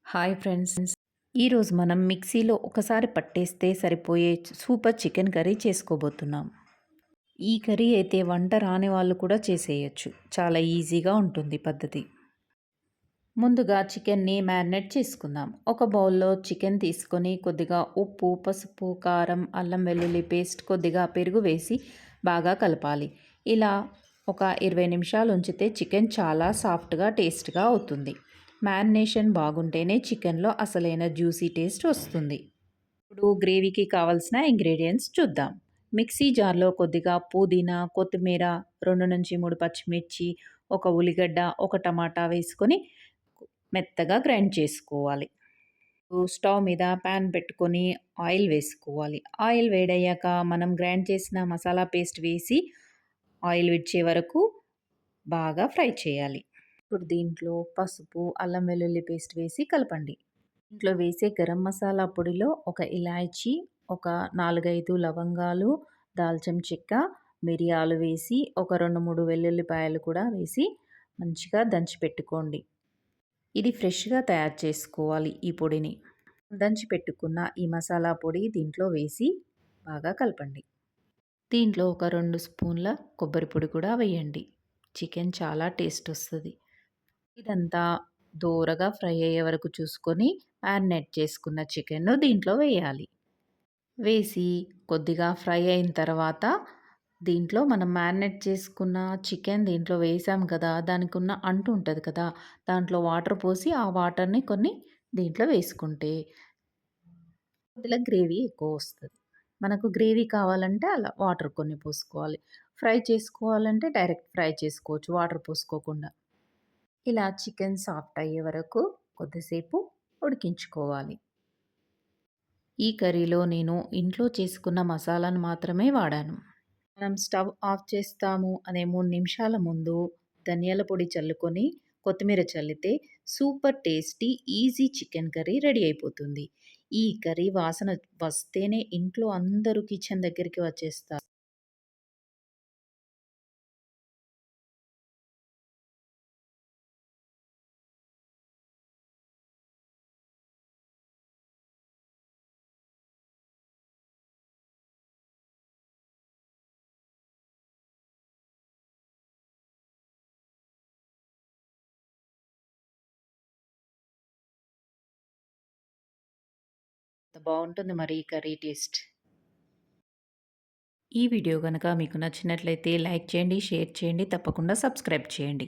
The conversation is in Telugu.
Hi friends. ఈరోజు మనం మిక్సీలో ఒకసారి పట్టేస్తే సరిపోయే సూపర్ చికెన్ కర్రీ చేసుకోబోతున్నాం. ఈ కర్రీ అయితే వంట రాని వాళ్ళు కూడా చేసేయచ్చు. చాలా ఈజీగా ఉంటుంది పద్ధతి. ముందుగా చికెన్ని మ్యారినేట్ చేసుకుందాం. ఒక బౌల్లో చికెన్ తీసుకొని కొద్దిగా ఉప్పు, పసుపు, కారం, అల్లం వెల్లుల్లి పేస్ట్, కొద్దిగా పెరుగు వేసి బాగా కలపాలి. ఇలా ఒక 20 నిమిషాలు ఉంచితే చికెన్ చాలా సాఫ్ట్గా టేస్ట్గా అవుతుంది. మ్యారినేషన్ బాగుంటేనే చికెన్లో అసలైన జ్యూసీ టేస్ట్ వస్తుంది. ఇప్పుడు గ్రేవీకి కావాల్సిన ఇంగ్రీడియంట్స్ చూద్దాం. మిక్సీ జార్లో కొద్దిగా పుదీనా, కొత్తిమీర, 2-3 పచ్చిమిర్చి, ఒక ఉల్లిగడ్డ, ఒక టమాటా వేసుకొని మెత్తగా గ్రైండ్ చేసుకోవాలి. స్టవ్ మీద ప్యాన్ పెట్టుకొని ఆయిల్ వేసుకోవాలి. ఆయిల్ వేడయ్యాక మనం గ్రైండ్ చేసిన మసాలా పేస్ట్ వేసి ఆయిల్ విడిచే వరకు బాగా ఫ్రై చేయాలి. ఇప్పుడు దీంట్లో పసుపు, అల్లం వెల్లుల్లి పేస్ట్ వేసి కలపండి. ఇంట్లో వేసే గరం మసాలా పొడిలో ఒక ఇలాయచీ, ఒక 4-5 లవంగాలు, దాల్చిన చెక్క, మిరియాలు వేసి ఒక 2-3 వెల్లుల్లిపాయలు కూడా వేసి మంచిగా దంచి పెట్టుకోండి. ఇది ఫ్రెష్‌గా తయారు చేసుకోవాలి ఈ పొడిని. దంచి పెట్టుకున్న ఈ మసాలా పొడి దీంట్లో వేసి బాగా కలపండి. దీంట్లో ఒక 2 స్పూన్ల కొబ్బరి పొడి కూడా వేయండి. చికెన్ చాలా టేస్ట్ వస్తది. ఇదంతా దోరగా ఫ్రై అయ్యే వరకు చూసుకొని మ్యారినేట్ చేసుకున్న చికెన్‌ను దీంట్లో వేయాలి. వేసి కొద్దిగా ఫ్రై అయిన తర్వాత దీంట్లో మనం మ్యారినేట్ చేసుకున్న చికెన్ దీంట్లో వేసాం కదా! దానికున్న అంటు ఉంటది కదా! దాంట్లో వాటర్ పోసి ఆ వాటర్‌ని కొన్ని దీంట్లో వేసుకుంటే కొద్దిగా గ్రేవీ ఎక్కువ వస్తది. మనకు గ్రేవీ కావాలంటే అలా వాటర్ కొన్ని పోసుకోవాలి. ఫ్రై చేసుకోవాలంటే డైరెక్ట్ ఫ్రై చేసుకోవచ్చు వాటర్ పోసుకోకుండా. ఇలా చికెన్ సాఫ్ట్ అయ్యే వరకు కొద్దిసేపు ఉడికించుకోవాలి. ఈ కర్రీలో నేను ఇంట్లో చేసుకున్న మసాలాను మాత్రమే వాడాను. మనం స్టవ్ ఆఫ్ చేస్తాము అనే 3 నిమిషాల ముందు ధనియాల పొడి చల్లుకొని కొత్తిమీర చల్లితే super tasty easy chicken curry ready అయిపోతుంది. ఈ కర్రీ వాసన వస్తేనే ఇంట్లో అందరూ కిచెన్ దగ్గరికి వచ్చేస్తారు. బావుంటుంది మరి ఈ కర్రీ టేస్ట్. ఈ వీడియో గనక మీకు నచ్చినట్లయితే లైక్ చేయండి, షేర్ చేయండి, తప్పకుండా సబ్స్క్రైబ్ చేయండి.